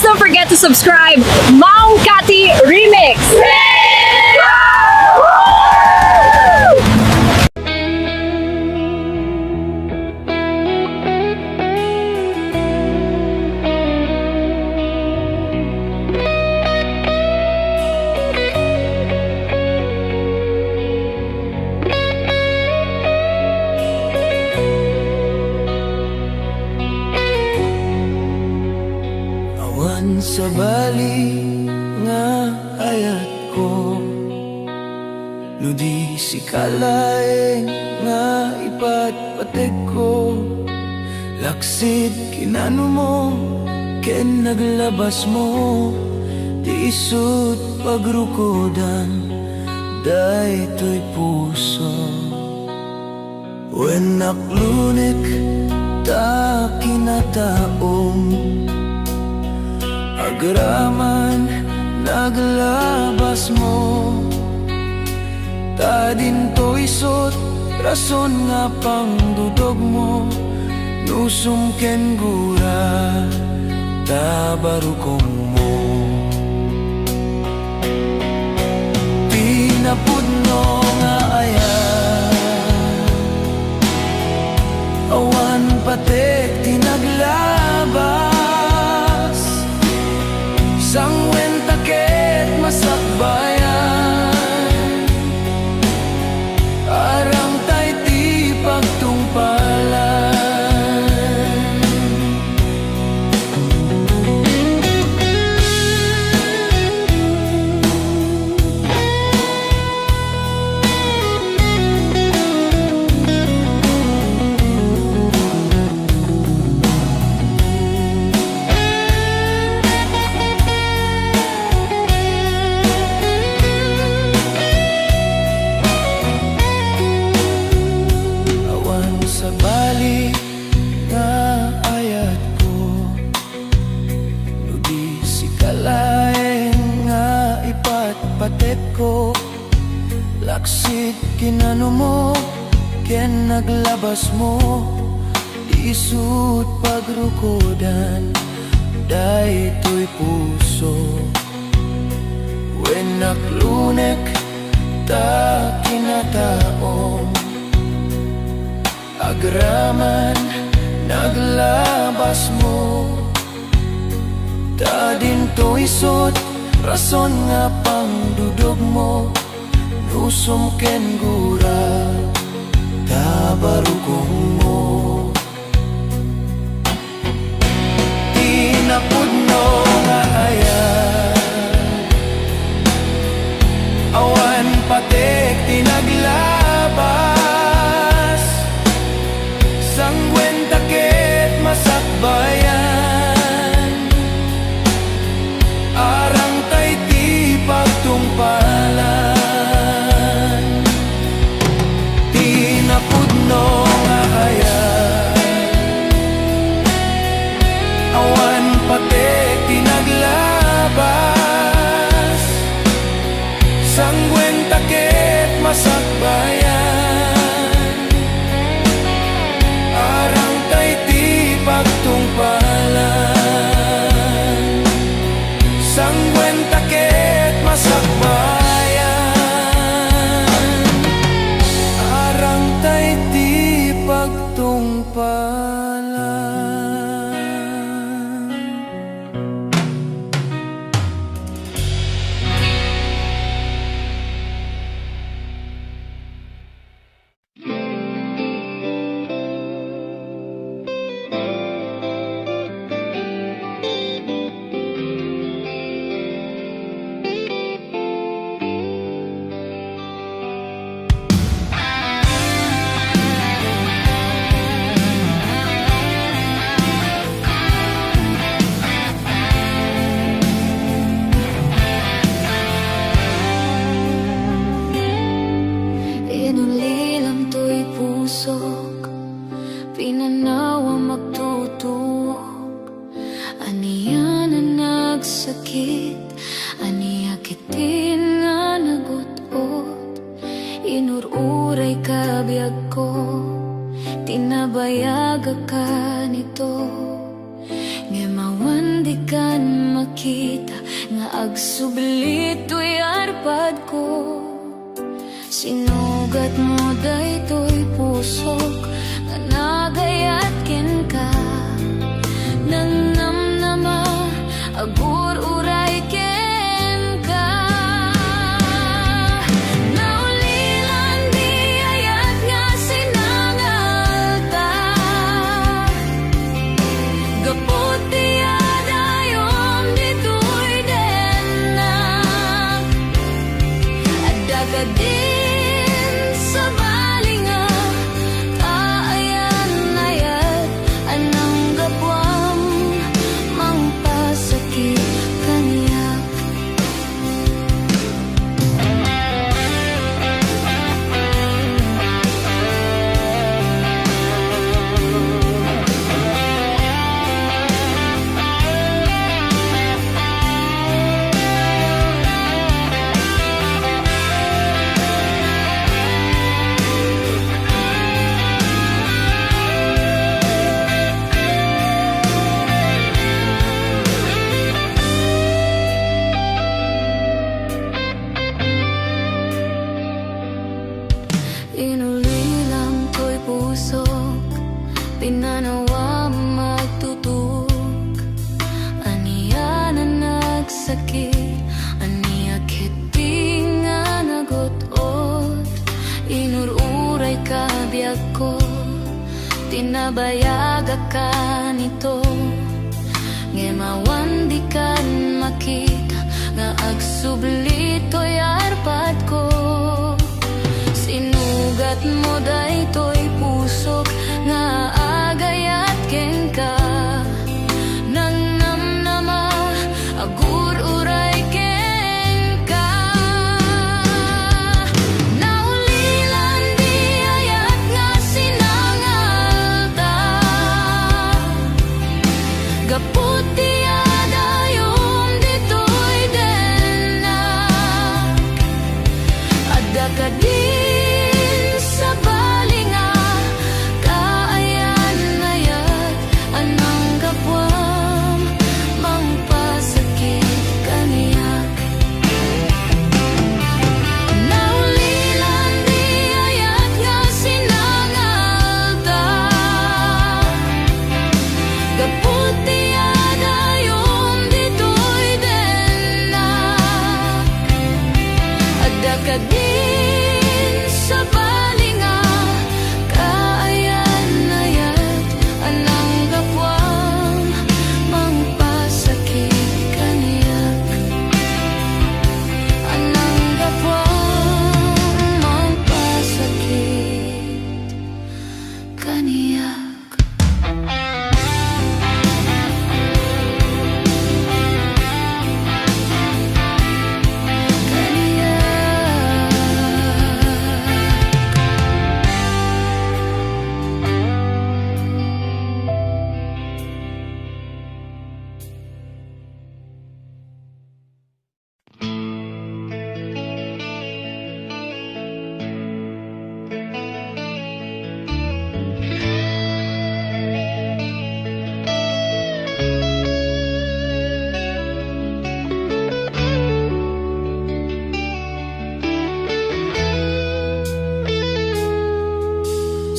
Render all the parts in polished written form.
Please don't forget to subscribe Mau Kati Remix. Sa bali nga ayat ko, ludi si kalaeng nga ipatpateg ko, laksid kinano mo, ken naglabas mo, di isut pagrukodan, daytoy puso. When naklunik ta kinataong, agraman naglabas mo, ta din to isot rason nga pang dudog mo, nusum ken gura ta barukong mo. Pinapudno nga ayan, awan patek tinaglabas, sangwen taket masakbayan, arang tay ti pagtungpalan. Laksid kinano mo, ken naglabas mo, isut pagrukodan, daytoy puso. When naklunek ta kinataong, agraman naglabas mo, ta din to isut rason nga pang dudog mo, nusum ken gura ta barukong mo. Tinapudno nga ayan, awan patek tinaglabas, sangwen taket masakbayan, arang tay ti pagtungpalan. Tinapudno nga ayan, awan patek tinaglabas, sangwen taket masakbayan, arang tay ti pagtungpalan, sangwen taket masakbayan, arang tay ti pagtungpalan. Pinanawa magtutuog, aniya na nagsakit, aniya kitin nga nagutot, inururay kabiyag ko, tinabayag ka nito, ngemawan di kan makita nga agsublit to'y arpad ko. Sinugat mo daytoy pusok nga nagayat ken ka. Nang namnama agur uray ken ka. Naulilan di ayat nga sinangal ta. Gapot di adayom ditoy denak. Adda ka din sa balinga. Kaayan ayat anang gapwam mangpasakit kaniyak. Inulilang ko'y pusok, pinanawa magtutok. Aniya na nagsakit, aniya kiti nga nagot-ot. Inururay ka biyag ko, tinabayaga ka nito. Ngemawan di kan makita, nga agsublit to'y arpad ko. Sinugat mo daytoy pusok nga agayat ken ka. Nang namnama agur uray ken ka. Naulilan di ayat nga sinangal ta. Gapot di adayom ditoy denak. Adda ka din sa balinga. Kaayan ayat anang gapwam mangpasakit kaniyak. Naulilan di ayat nga sinangal ta. Gapot di adayom ditoy denak. Adda ka din sa balinga. Kaayan ayat anang gapwam mangpasakit kaniyak. Anang gapwam mangpasakit kaniyak.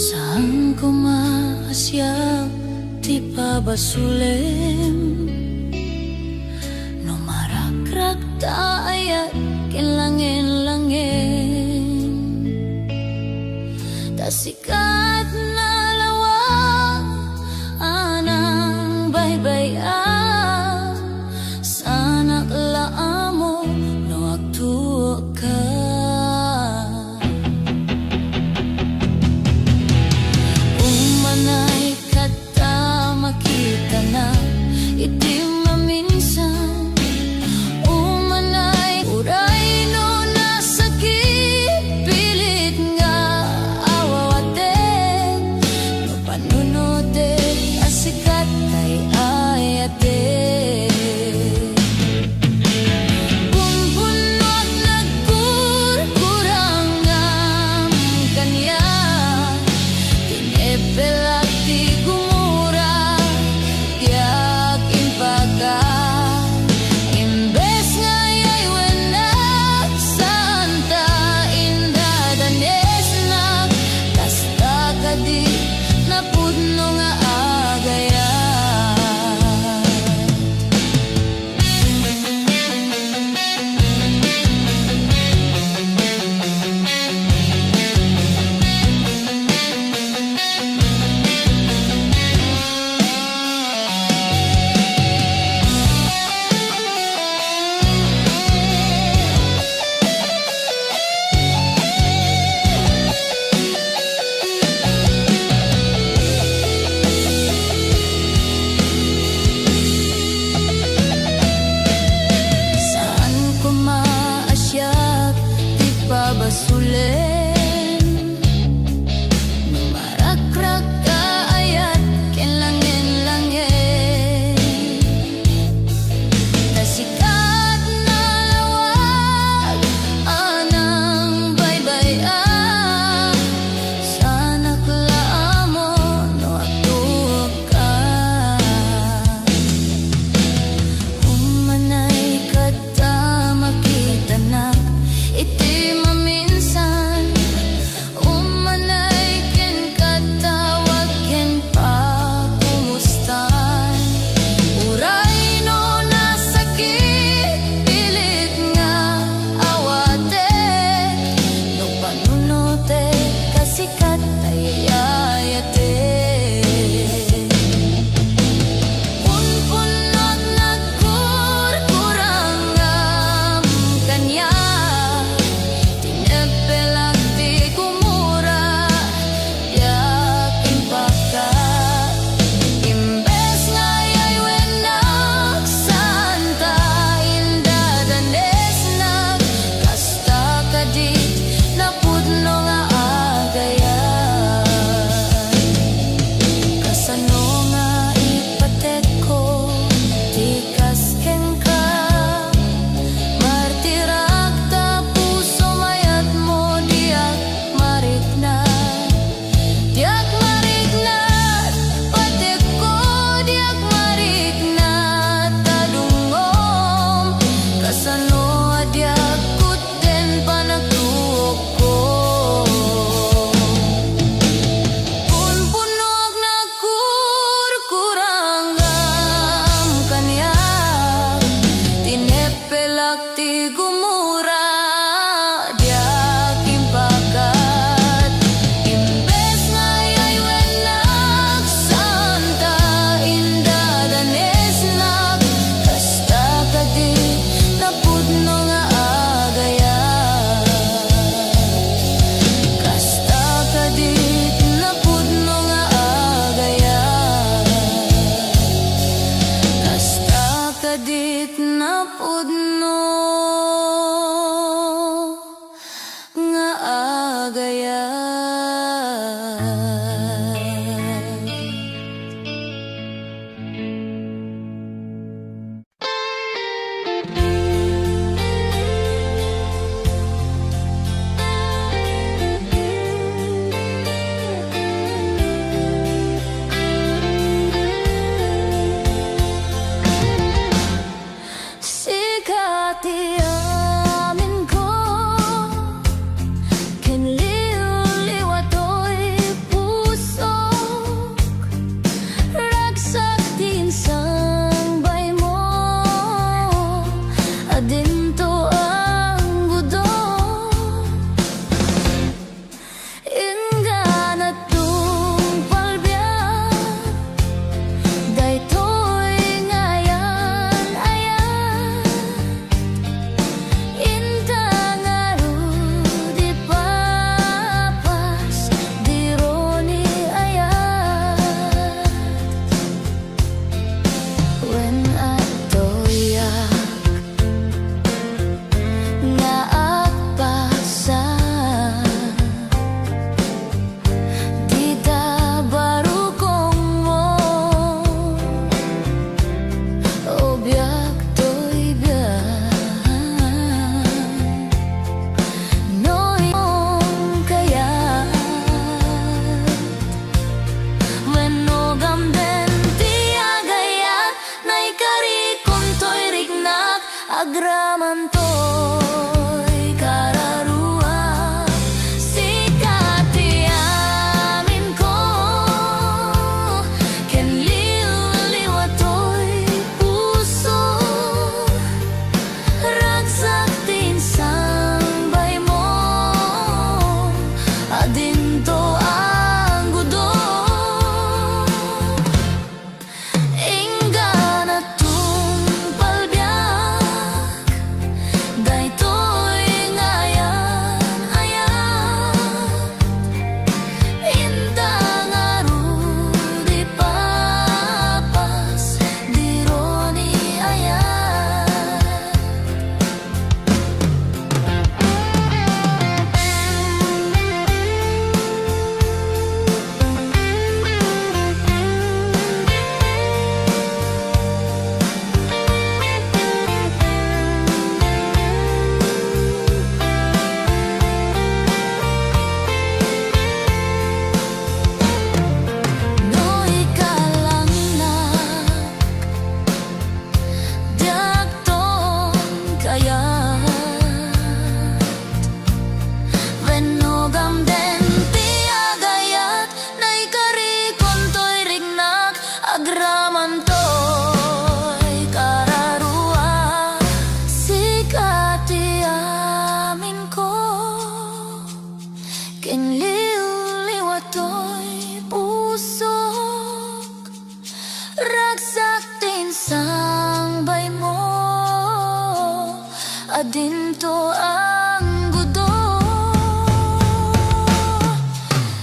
Saan ko maasyang ti pabasulem. Numarakrak ta ayat kinlangin-langin. Tasikat na lawang anang baybayan. Sanak laamo no agtuo ka. Umanay kata makita na iti maminsan. Umanay uray no nasakit, pilit nga awawatek. kadit na pudno nga agayat. Sikati amin ko, kinliw-liwatoy pusok, ragsak din sangbay mo, adinto ang gudok. Inggan at palbiyak, daytoy ngayan-ayan, intang di papas, dironi ayat. When atoyak nga agpasan, di tabarukong mo, obiak to'y biyan, noy mong kayat. Wenogam den ti agayat, nay karikon to'y rignak, agraman to'y kararua. Sikati amin ko, kinliw-liwatoy puso, ragsak din sangbay mo, adinto ang gudok. Inggan at palbiyak, daytoy ngayan-ayan, intang di papas, dironi ayat. Noy kalangnak, diagton kayat. Wenogam den ti agayat, nay karikon to'y rignak, agraman to'y kararua. Sikati amin ko, kinliw-liwatoy pusok, ragsak din sangbay mo, adinto ang gudok.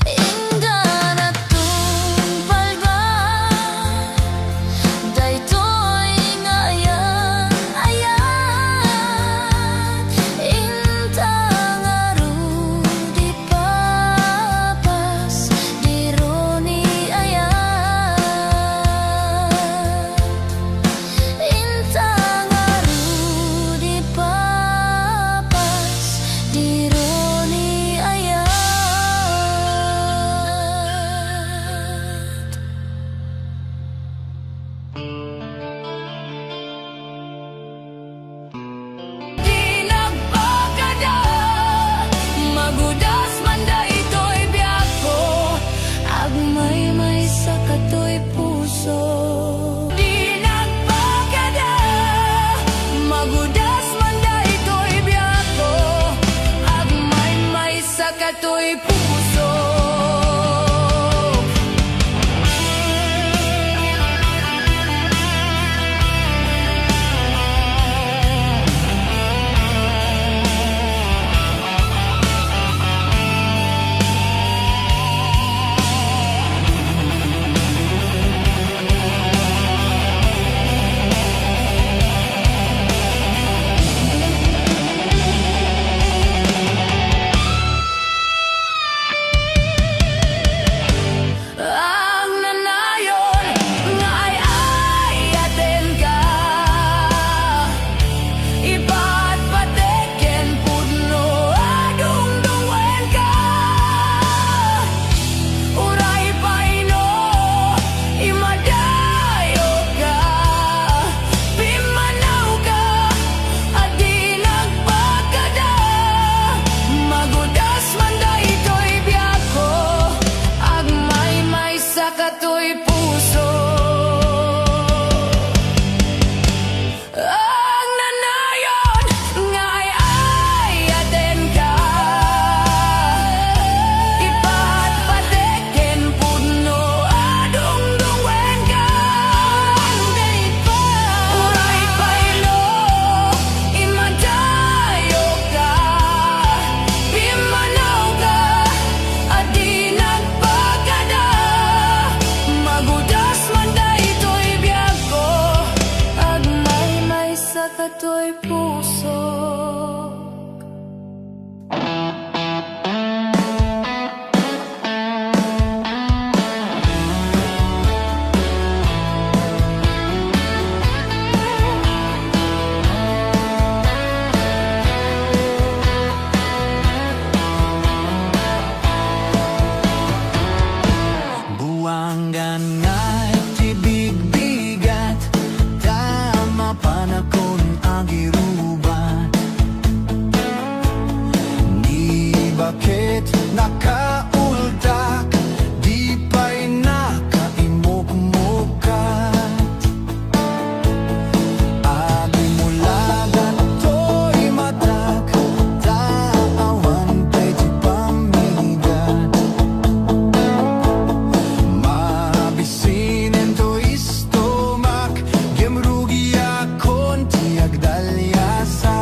Inggan at palbak, daytoy ngayan-ayan, intang di papas, dironi ayat. Intang di papas, kato'y puso. Buanggan ngay tibig-bigat, tama panakon agirubat. Ni bakit nakaultak, di pa'y nakaimuk-mukat. Agi mulagan to'y matak, taawan pa'y di pamigat. Mabisinin to'y stomak, gemrugi akon tiag dalyasat.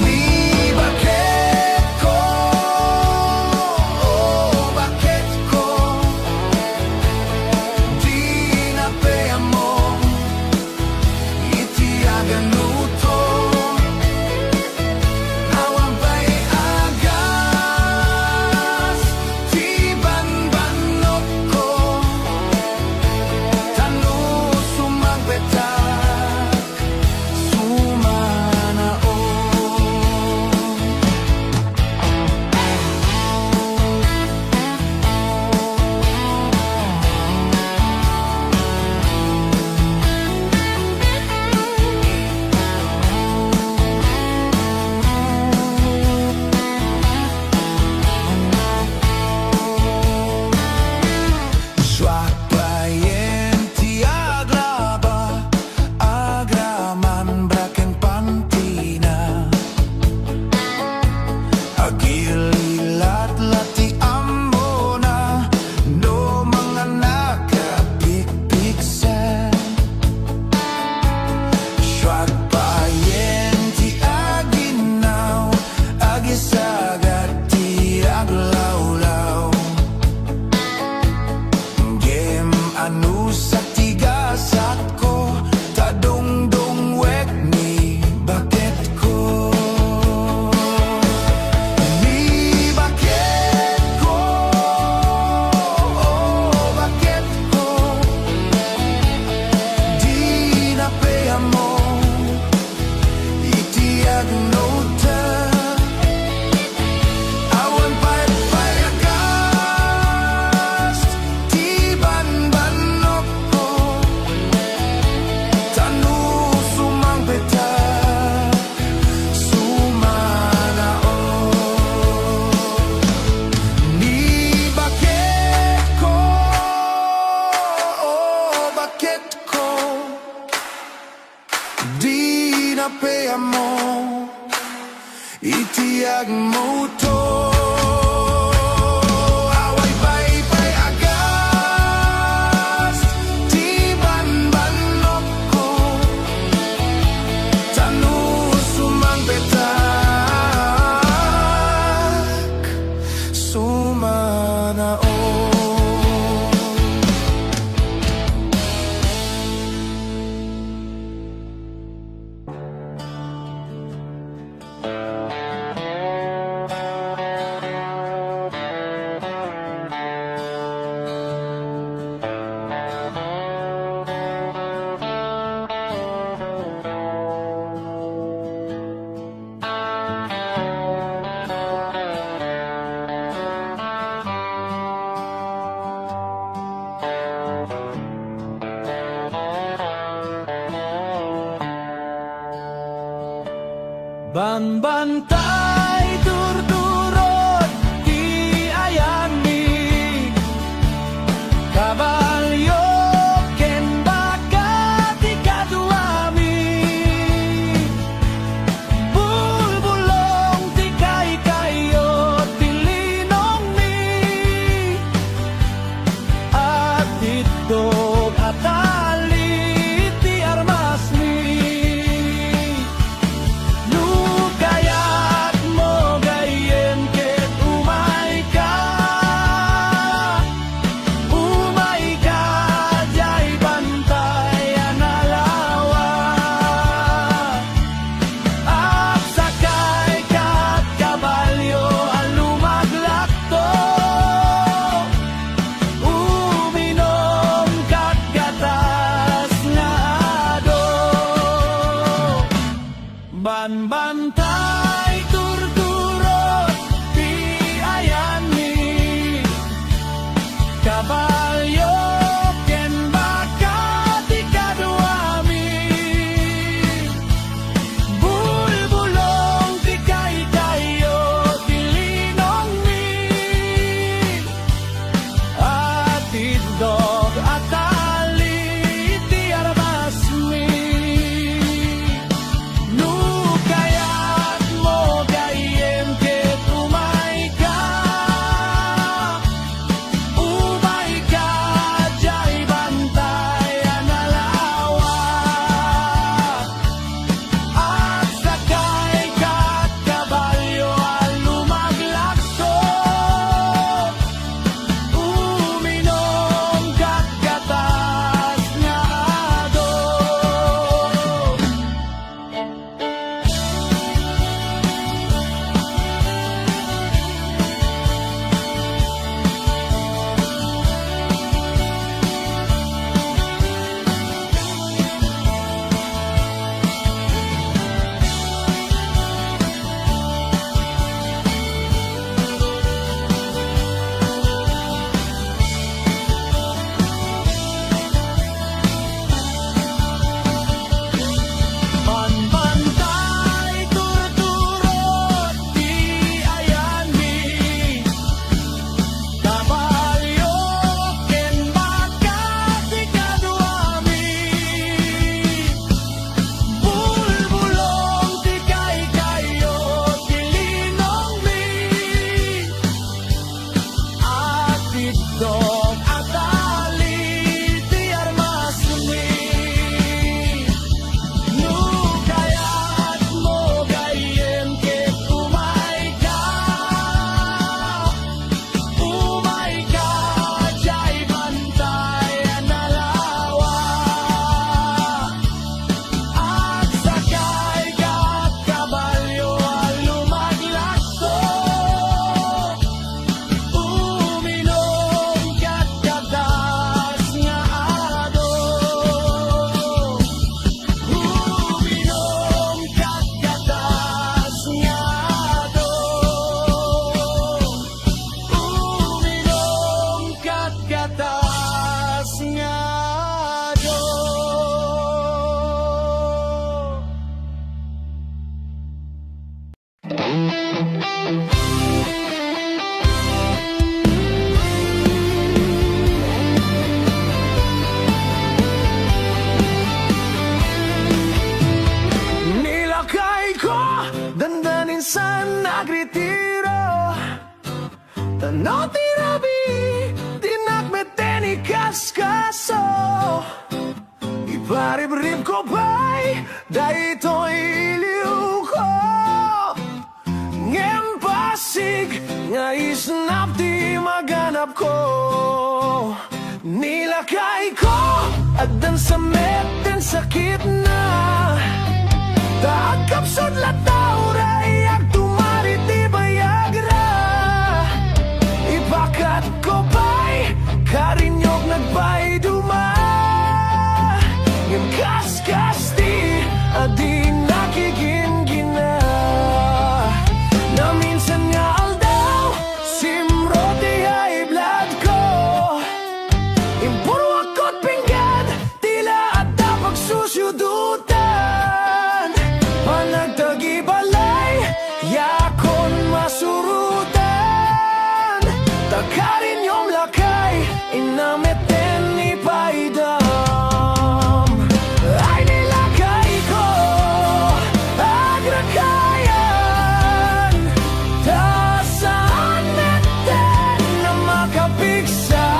Ni bakit ko, bakit ko, di napaya mo, itiagan luto. Awan pa'y agas, tiban banok ko, tanu sumagbetak, sumanao. Swak bayen tiag laba, agraman braken pantina. Agililat lati ambona, no mga nakapikpiksa. Swak bayen tiag ginaw, agisagat tiag lawlaw. Game anu sa tigasat ko, tadong-dong wek ni bakit ko. Ni bakit ko, bakit ko, di napaya mo, itiag nota. Awan pa'y payagas, tiban banok ko, tanu sumagbetak, sumanao. Ni bakit ko, bakit ko, di napaya mo, itiag mo to. Away pa'y agas, tiban banok ko, tanu sumagbetak, sumanao. Banbantay durdurot di ayami, kabalyo ken bakat ikaduami, bulbulong ti kay-kayo tilinong mi, at itog atali ti armas mi. Lugayat no tirabi Dinak meteni kaskaso Iparib-rib ko ba'y Dahito iliw ko Ngempasig Nga isnap di maganap ko Nilakay ko Adan sa meten sakit na Takapsod lataw Rayak tumari di bayagra Ibakat ko ba'y Karinyog nagbay duma Ngem kaskas di Adi nakigingina Na minsan nga aldaw Simroti ay blood ko Impuro ako't pinggan Tila at pagsusyudutan Panagtagibalay Yakon masurutan Takarin yung lakay Inameten ni Paidam Ay nilakay ko Agrakayan Tasaan meten na makapiksa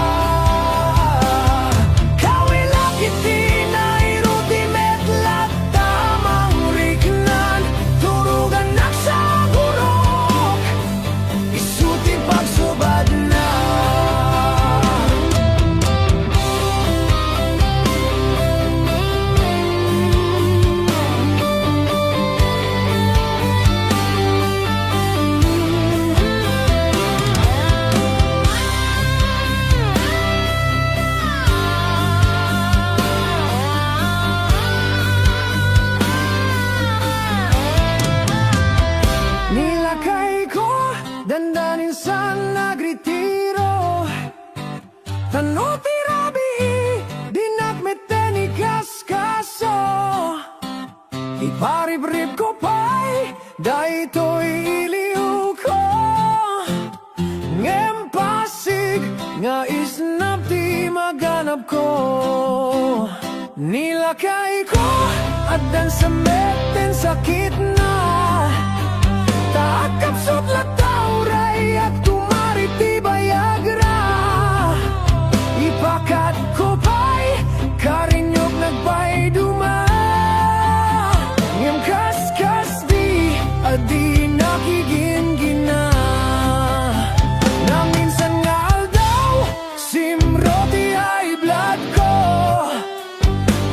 Kawilak iti na iruti metlat Tamang riknan Turugan naksagurok Isuti pagsubad na Nilakay ko, dandanin sa nagritiro Tano tirabi, dinak meteni kaskaso Iparib-rib ko pa'y, dahito'y iliw ko Ngempasig, nga isnap di maganap ko Nilakay ko, adan sa meten sakit na Takapsot lataw rayak tumari ti bayagra Ipakat ko pa'y karinyog nagbay duma Ngem kaskas di adi nakigingina Na minsan nga aldaw simroti ay blood ko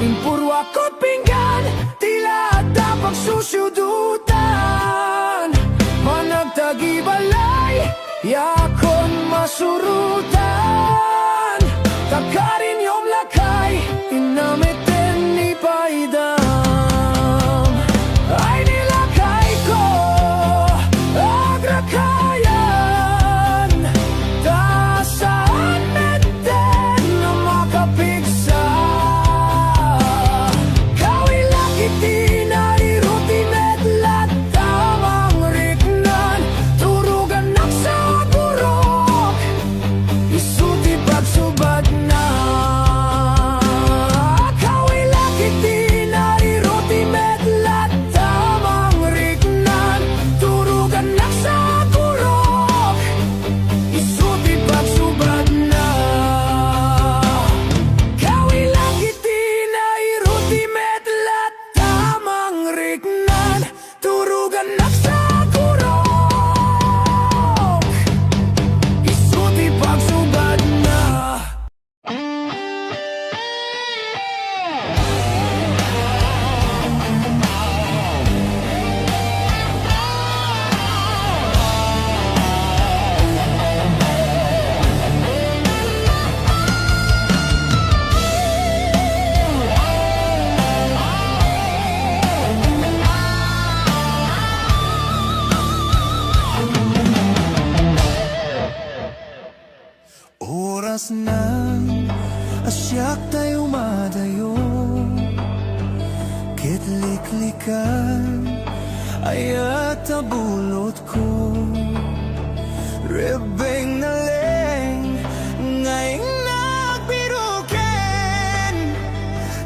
Impuro ako't pinggan tila ada pagsusyudutan Managtagibalay yakon masurutan Takarin yung lakay inameten ni Paidam Ay nilakay ko agrakayan Tasaan meten na makapiksa Kawilak iti na iruti metlat Tamang riknan Turugan naksagurok Isuti pagsubad na Kawilak iti na iruti metlat Tamang riknan Turugan naksagurok Isuti pagsubad na Kawilak iti na iruti metlat Tamang riknan Turugan naksagurok Isuti pagsubad na Oras na asyak tayo madayo Kitliklikan ayat tabulot ko Rebeng na leng ngayong nagbiruken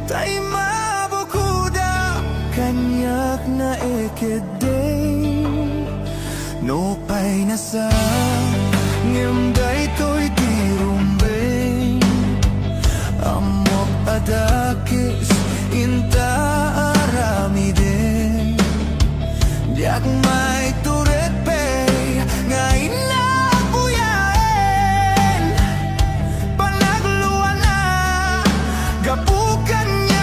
Tay mabukuda kanyak na ikideng No pay na sa ngem daytoy tirumbeng amok adakis inta aramiden diak may turet pay ngayon na buyain panagluan na gapukan niya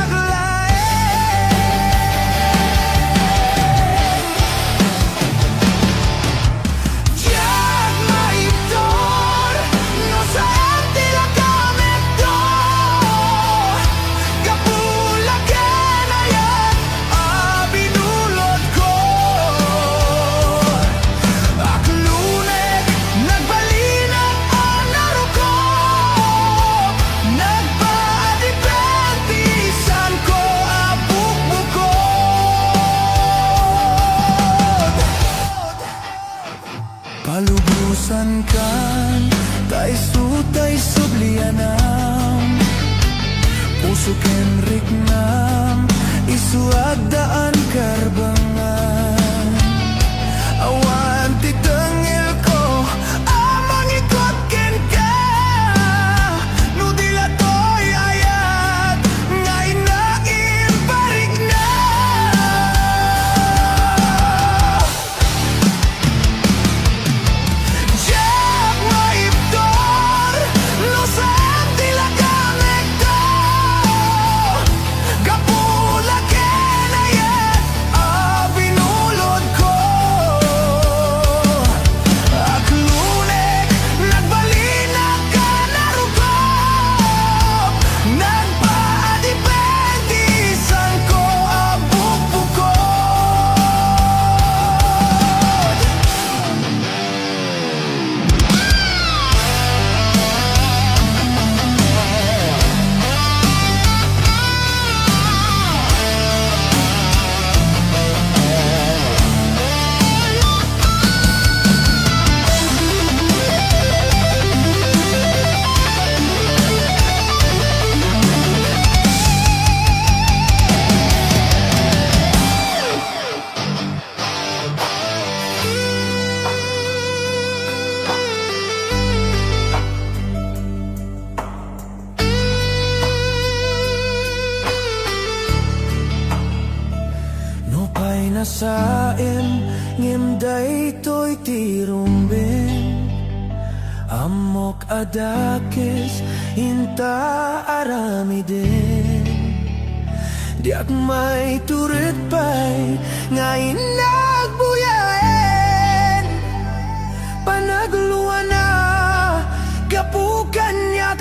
palubusan kan tay sublianam puso ken riknam isuagdaan karbangan awan titengil ko amang ikot ken ka no dila toy ayat ngay na imparik na nasaem ngem daytoy tirumbeng amok adakes inta aramiden diak may turit pay ngayon nagbuyain panagluan na gapukan niyak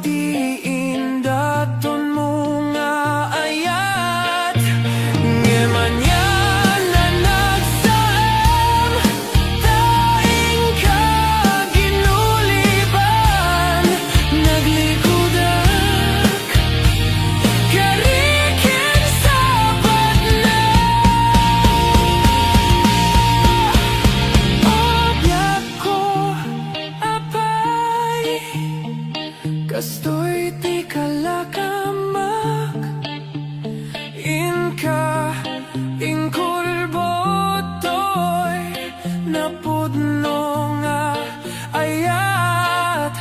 di indaton mo nga ayat ngemanyan na nagsaam taing ka ginuliban naglikudak karikin sabat na obyak ko apay kastoy ti kalakamak inka inkulbotoy napudno nga ayat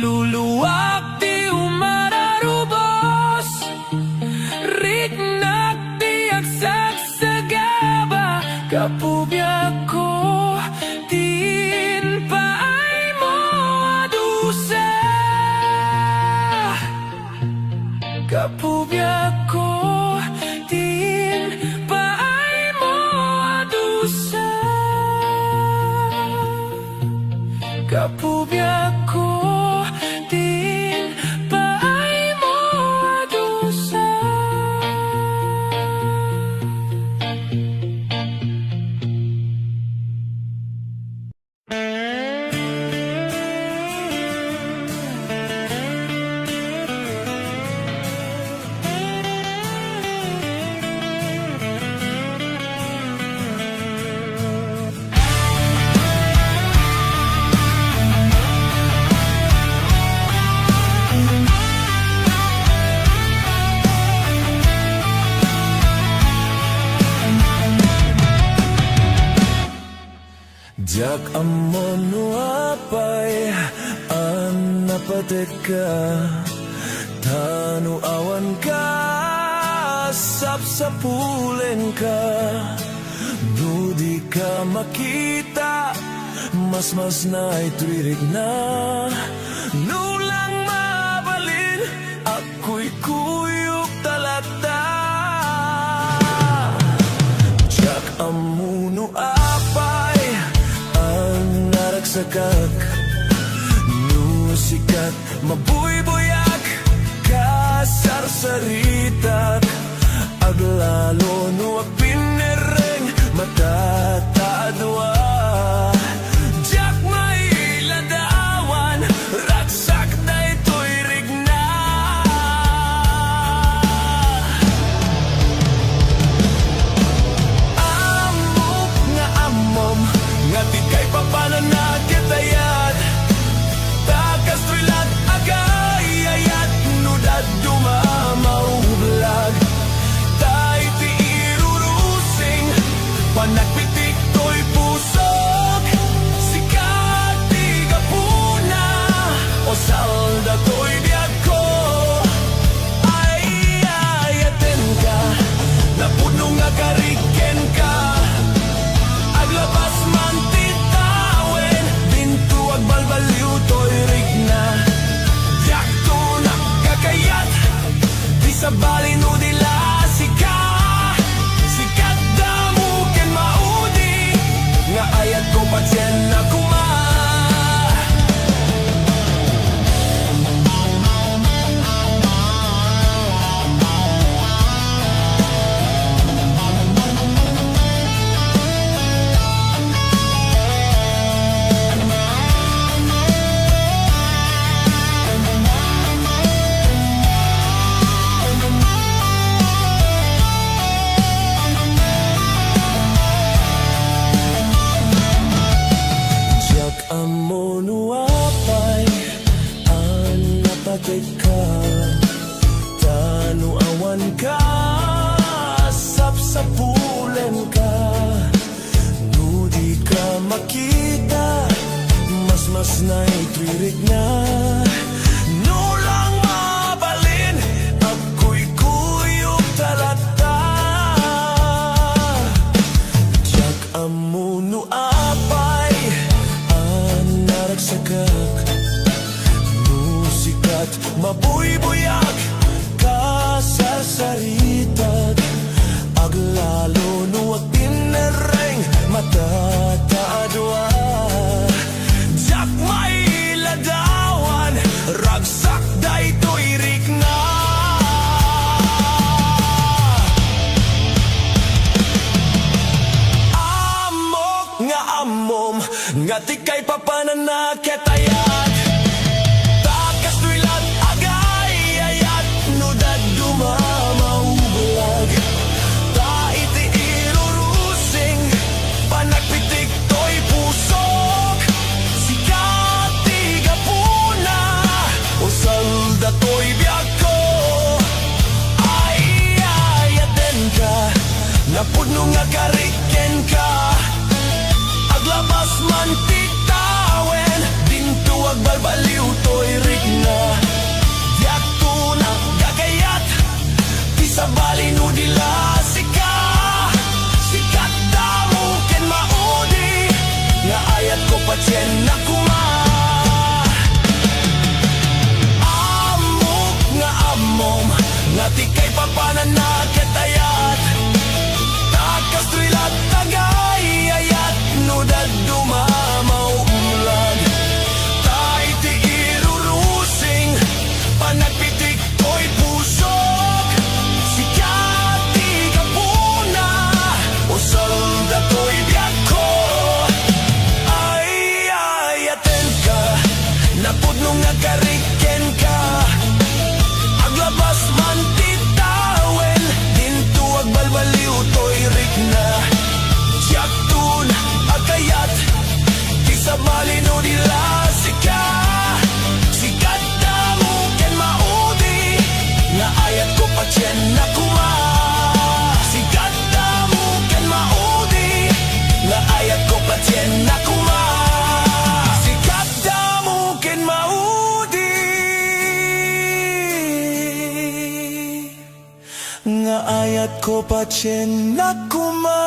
luluwak ti umararubos riknak ti agsagsagaba kapubyak ko tin paay mo adusa kapubyak ko tin paay mo adusa kapubyak ko tin paay mo adusa. Jak amon apay an napatek ka tanu awan ka sapsapulen ka nudi ka makita mas na ituirig na nulang mabalin ako'y kuyok talata jak amuno apay nagsakak nusikat mabuybuyak kasarsaritak aglalo nuwag pinereng matatadwa jak may ladawan raksak na ito'y rigna amok nga amom nga di kay papananagitayat takas tuilat agay ayat nudad dumamauhublag tay ti irurusing panagpitik to'y pusok sikat ti gapuna o salda to'y biyag ko ay ayaten ka napuno nga kariken ka aglabas man titawen bintu agbalbaliw to'y rigna yak to nakakayat di sa balin o dila sikat damo ken maudi nga ayat ko patsyen na kuma amono apay an napatek ka tanu awan ka sapsapulen ka nudi ka makita mas na ituirig na nulang mabalin ako'y kuyok talata jak amono apay nagsakak musikat mabuybuyak kasarsaritat aglalo nuwag pinereng matatadwa jak may ladawan ragsak Siyak daytoy rikna. Amok nga amom nga di kay papananaketayat. Takas tuilat agay ayat no daduma maubulag. Ta iti irurusing panagpitik to'y pusok. Sikat tigapuna o salda to'y biyak ko. Ay ayaten ka napudno nga kariken ka. Aglabas man titawen dinto agbalbaliw to'y rigna. Diyak tuna gagayat di sa balino dila sika. Sikat damo ken maudi nga ayat ko patyen na kuma. Amok nga amom nga di kay papananaketayat. Takas tuilat tagay ayat no daduma mauulag. Tay ti irurusing panagpitik ko'y pusok. Sikat ti kapuna o salda to'y biyak ko. Ay ayaten ka napudno nga kariken ka. Aglabas man titawen dinto agbalbaliw to'y rikna. Siyak tun agayat di sa malino dila sika. Sikat damo ken maudi nga ayat ko patyen na kuma. Sikat damo ken maudi nga ayat ko patyen na kuma. Sikat damo ken maudi nga ayat ko patyen na kuma.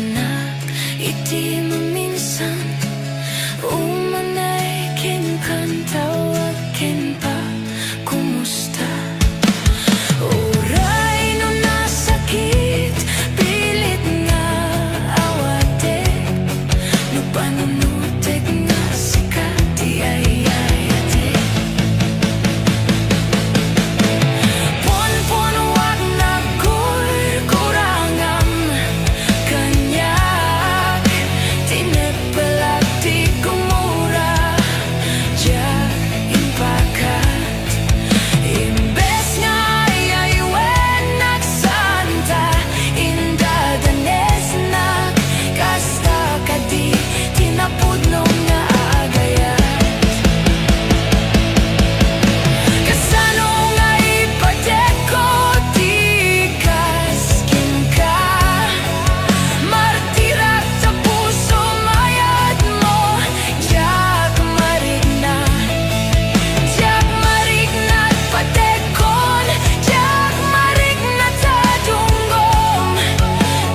anak, iti maminsan. Umanay ken kan tawag ken pa, kumusta? Uray no nasakit, pilit nga awate, no panunutek nga sikat, di ayayate. Pon-pon wag na kurangam kanyak, tinepelag di kumura, jak impakat. Imbes nga ayaywen nagsanta, indadanes na kasta kadi, tinapudno nga agayat. Kasano nga ipadeko, di kaskin ka, martirak sa puso mayat mo, jak marigna. Jak marignat patekon, jak marignat sa tunggom.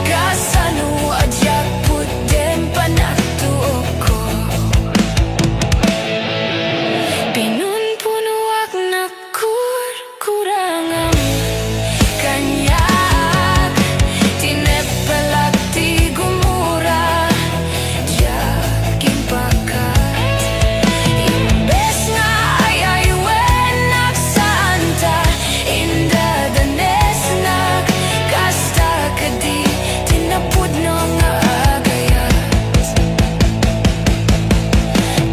Kasano ajak puten panatuok ko. Pinunpunuak na kurangam kanyak, tinepelag ti gumura, jak impakat. Imbes nga ayaywen nagsanta, indadanes na kasta kadi, tinapudno nga agayat.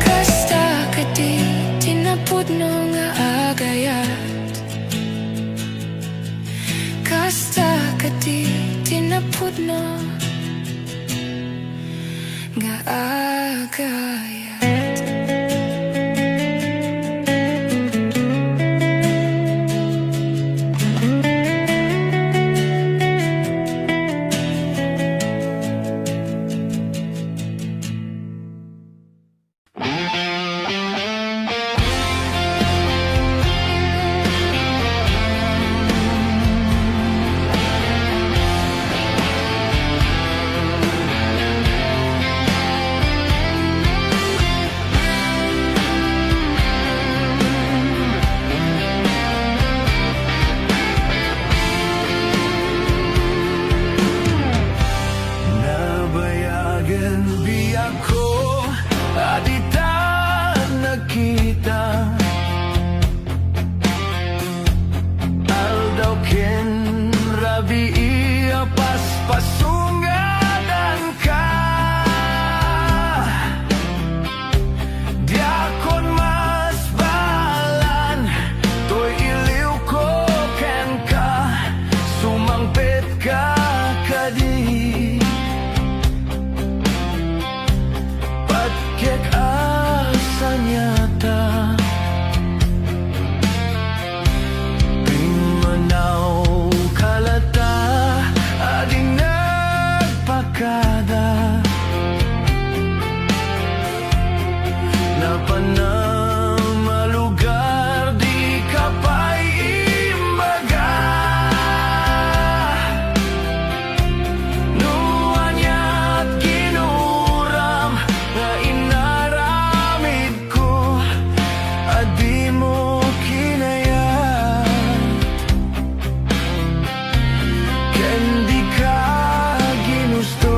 Kasta kadi, tinapudno nga agayat. Kasta kadi, tinapudno nga agayat. Nabayagan biyak ko, adita nakita. Aldaw ken rabi pas pasungadan ka. Diakon mas balan, to'y iliw ko ken ka, sumangpet ka kadi. Patkek asa nyata, Pimanaw kalata, ading nagpakada. Napanang malugar, di ka pa'y imbaga. Nuanya't ginuram, nga inaramid ko, adi mo kinayat. Ken di ka ginusto,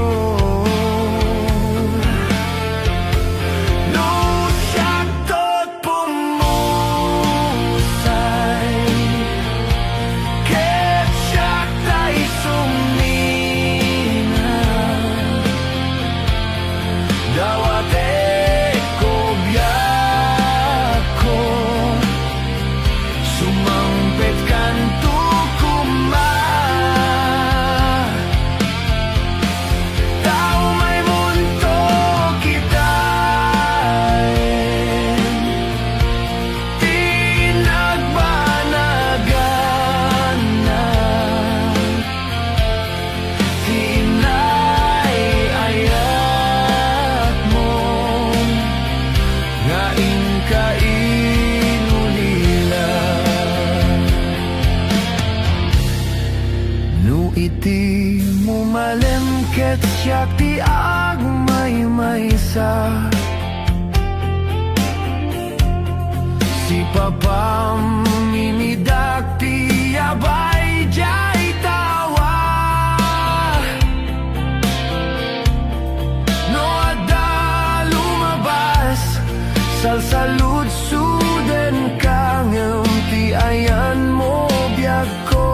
ti agmay-maysa. Si papam minidak ti abay jay tawa. No ada lumabas salsalud suden kangem ti ayan mo biag ko.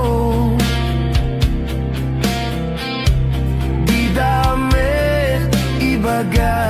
Di damit ibaga.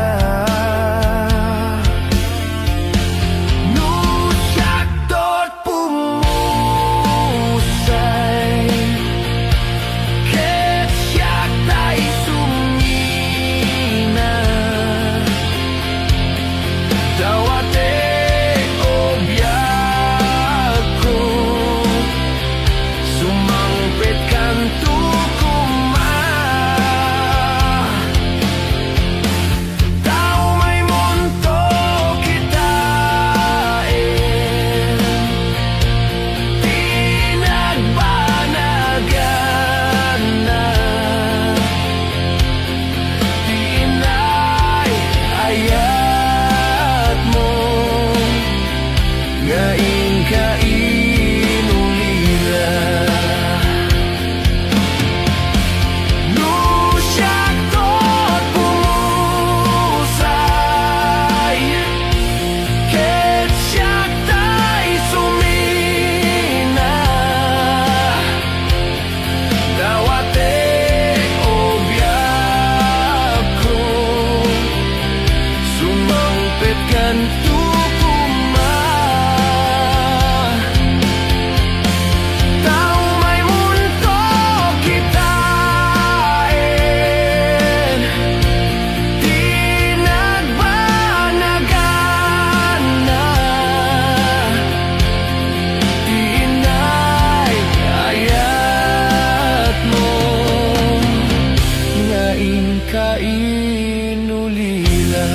Kainulila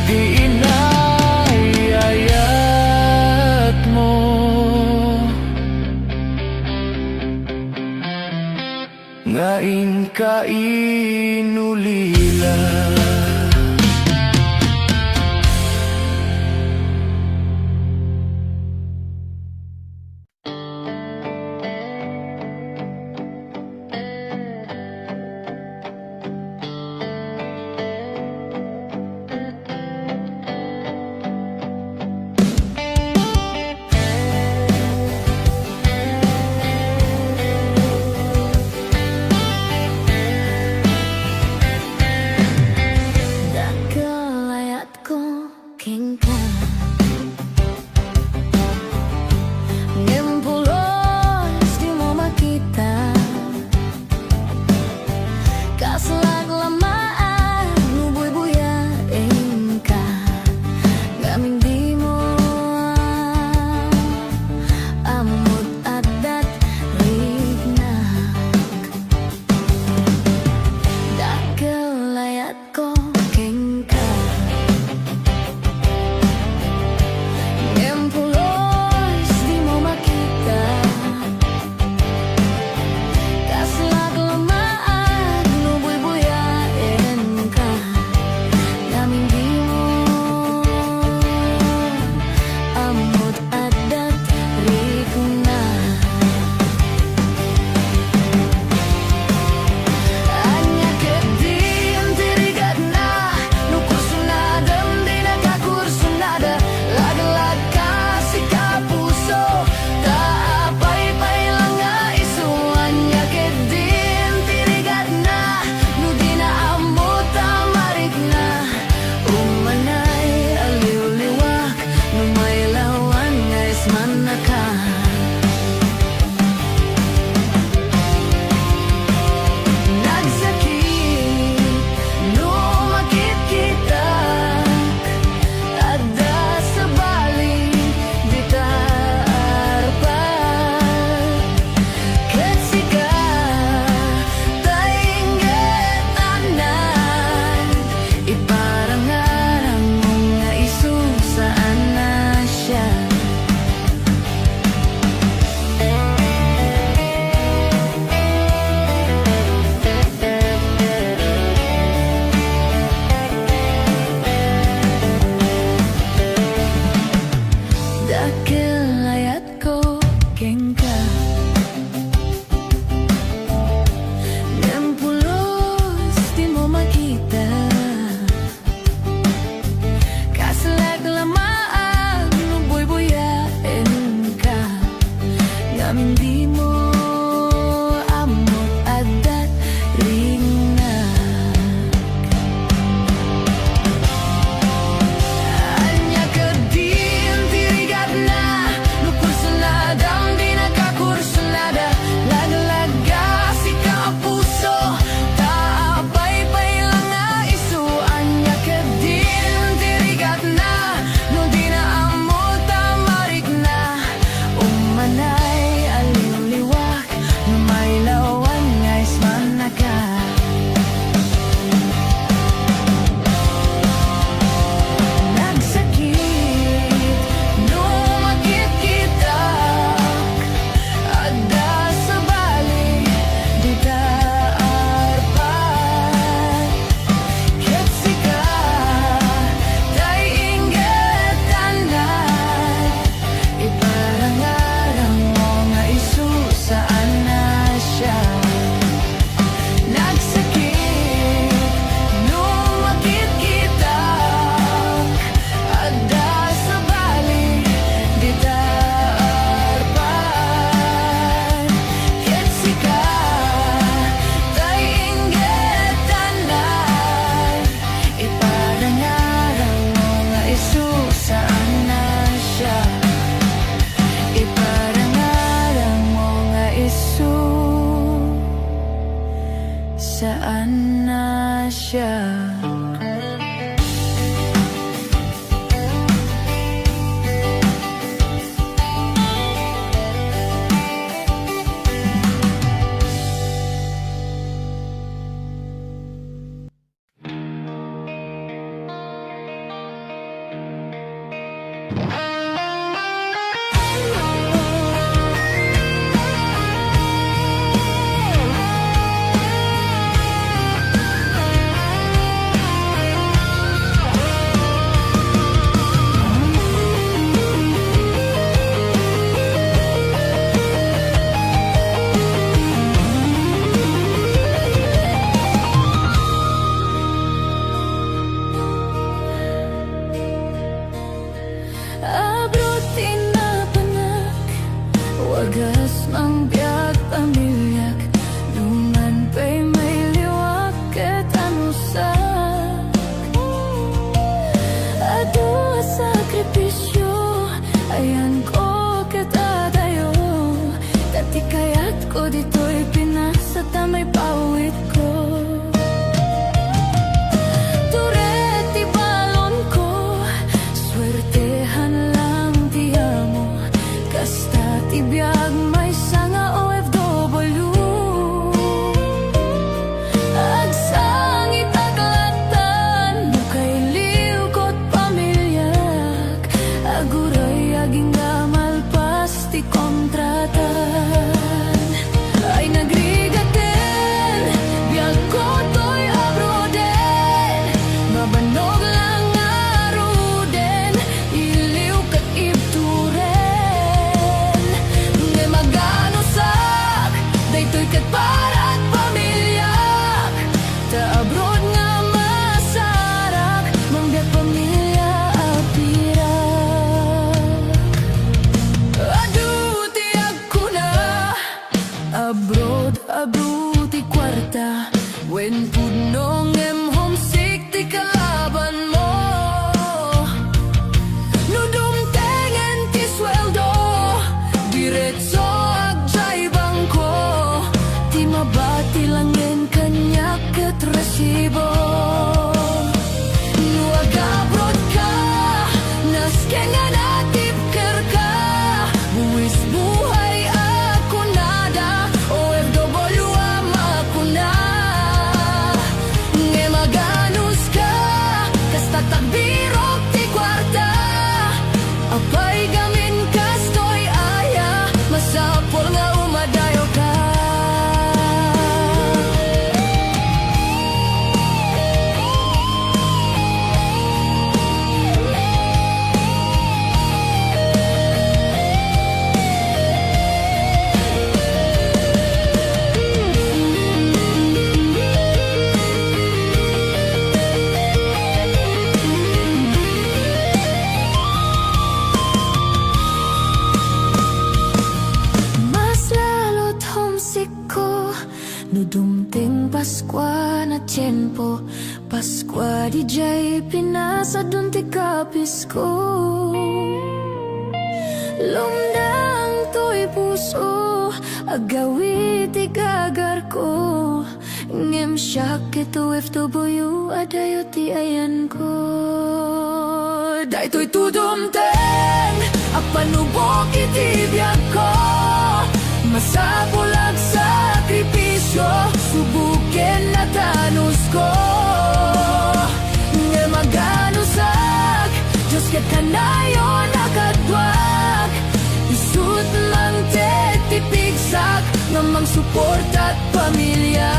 di inayayat mo. Ngain kainulila. saan na siya. Abroad tinapanak, wagas mang biyak pamilyak, numan pa'y may liwak ket anusak. Ado sakripisyo, ayan ko katatayo, dati kaya't ko dito'y pinasa tamay pawit ko. Tibiyag may sanga OFW, agsangit aglatan, bukay liukot pamilyak, aguray aging gamalpas ti kontratan. Ay nagrigaten, biyag ko to'y abroden, mabanog lang aruden, iliw kat ibturen. Kat parat pamilyak, ta abroad nga masarak, manggat pamilya apirak. Adu tiyak ko na, abroad ti kwarta, when punong em homesick ti kalaban mo. Nudum tengen ti sweldo, diretso agjay bangko, mabati langin kanyak ket resibo. Nuag abroad ka, nasken nga natip kerka, buwis buhay ako nada, OFW ako na. Nge maganus ka, kasta tagbirok ti kwarta, apay gamin kastoy aya, masapol nga umadayo ka. Nudumting Paskwa na tiyempo, Paskwa di jay pinasa dun ti kapis ko. Lumdang to'y puso, agawit ti gagar ko, ngem siyak ito FW, adayo ti ayan ko. Day to'y tudumteng, apanubok iti biyag ko, masapulag sakripisyo, subukin na tanus ko. Nga maganusak, Diyos ket kanayo nakadwak, isut mang tetipigsak, nga mang support at pamilya.